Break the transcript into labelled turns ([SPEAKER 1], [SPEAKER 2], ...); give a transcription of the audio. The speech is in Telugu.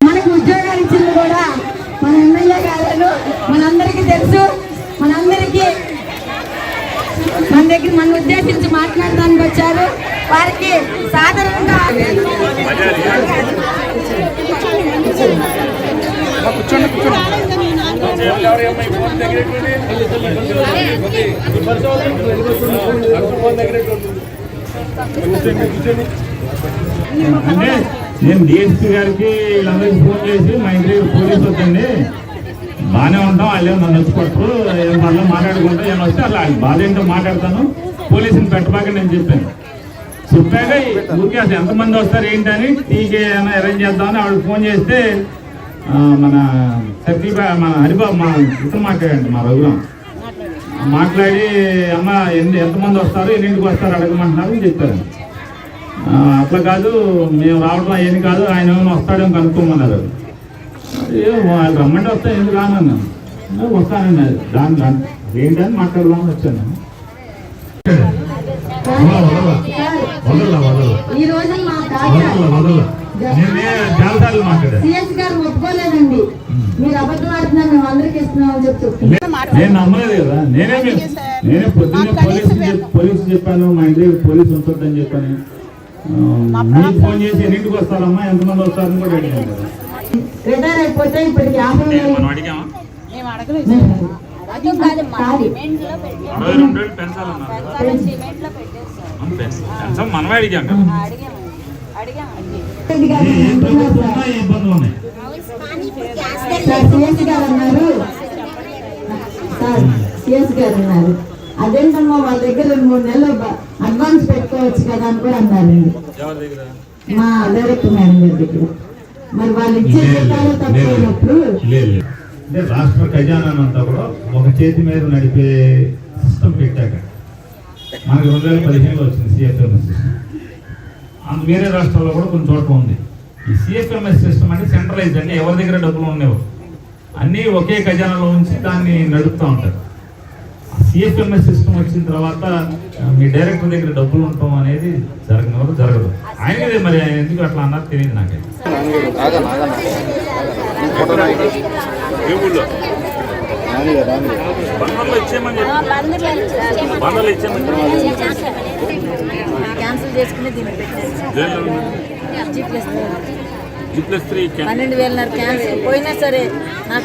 [SPEAKER 1] మనకు ఉద్యోగాలు ఇచ్చింది కూడా మన ఎమ్మెల్యే గారు మనందరికీ తెలుసు. మనందరికీ మన దగ్గర మన ఉద్దేశించి మాట్లాడడానికి వచ్చారు. వారికి సాధారణంగా
[SPEAKER 2] అంటే నేను డిఎస్పీ గారికి వీళ్ళందరికీ ఫోన్ చేసి మా ఇంటి పోలీసు వద్దండి, బాగానే ఉంటాం, వాళ్ళు నన్ను వచ్చుకోవట్రు, మళ్ళీ మాట్లాడుకుంటా ఏమైనా వస్తే అలా బాధ ఏంటో మాట్లాడతాను, పోలీసుని పెట్టబాక నేను చెప్పాను. చెప్పాక ఊరికే అసలు ఎంతమంది వస్తారు ఏంటని టీకే ఏమైనా అరేంజ్ చేద్దామని ఆవిడ ఫోన్ చేస్తే మన మన హరిబాబు మా ఇతను మాట్లాడండి, మా రఘురాం మాట్లాడి అమ్మ ఎంతమంది వస్తారు, ఎన్నింటికి వస్తారు అడగమంటున్నారు అని చెప్పారు. అట్లా కాదు మేము రావడం ఏమి కాదు, ఆయన ఏమైనా వస్తాడేమో కనుక్కోమన్నారు. వాళ్ళు రమ్మంటే వస్తా ఎందుకు రానన్నా, వస్తానండి దాని ఏంటని మాట్లాడదామని వచ్చాను. చాలాసార్లు మాట్లాడాను. నేను నమ్మలేదు కదా, నేనే పొద్దున్నే పోలీసు చెప్పాను, మా ఇంటి పోలీసు ఉంటుందని చెప్పాను. మీకు ఫోన్ చేసి ఎన్నింటికి వస్తారమ్మా, ఎంతమంది వస్తారని కూడా అడిగాను కదా. మనం అడిగామా? 62 పెంచాలన్నారు, మనమే అడిగాం కదా. ఇబ్బందులు ఉన్నాయి.
[SPEAKER 1] సిఎస్ గారు ఉన్నారు, అదేంటమ్మా వాళ్ళ దగ్గర 2-3 నెలలు అడ్వాన్స్ పెట్టుకోవచ్చు కదా అని కూడా అన్నారండి మా డైరెక్టర్ మేడం గారి దగ్గర. మరి వాళ్ళు ఇచ్చే తక్కువప్పుడు
[SPEAKER 2] అంటే రాష్ట్ర ఖజానానంతా కూడా ఒక చేతి మీద నడిపే సిస్టమ్ పెట్టాక మనకి 2015లో వచ్చింది సిఎఫ్ఎంఎస్ సిస్టమ్. వేరే రాష్ట్రాల్లో కూడా కొన్ని చోట్ల ఉంది. ఈ సిఎఫ్ఎంఎస్ సిస్టమ్ అంటే సెంట్రలైజ్ అండి, ఎవరి దగ్గర డబ్బులు ఉండేవి అన్నీ ఒకే ఖజానాలో ఉంచి దాన్ని నడుపుతూ ఉంటారు. సిఎఫ్ఎంఎస్ సిస్టమ్ వచ్చిన తర్వాత మీ డైరెక్టర్ దగ్గర డబ్బులు ఉండటం అనేది జరగదు. ఆయనదే మరి ఆయన ఎందుకు అట్లా అన్నారు తెలియదు నాకైతే.
[SPEAKER 3] క్యాన్సిల్ చేసుకుని దీన్ని పెట్టారు. G+3 12,000 క్యాన్సిల్ పోయినా సరే నాకు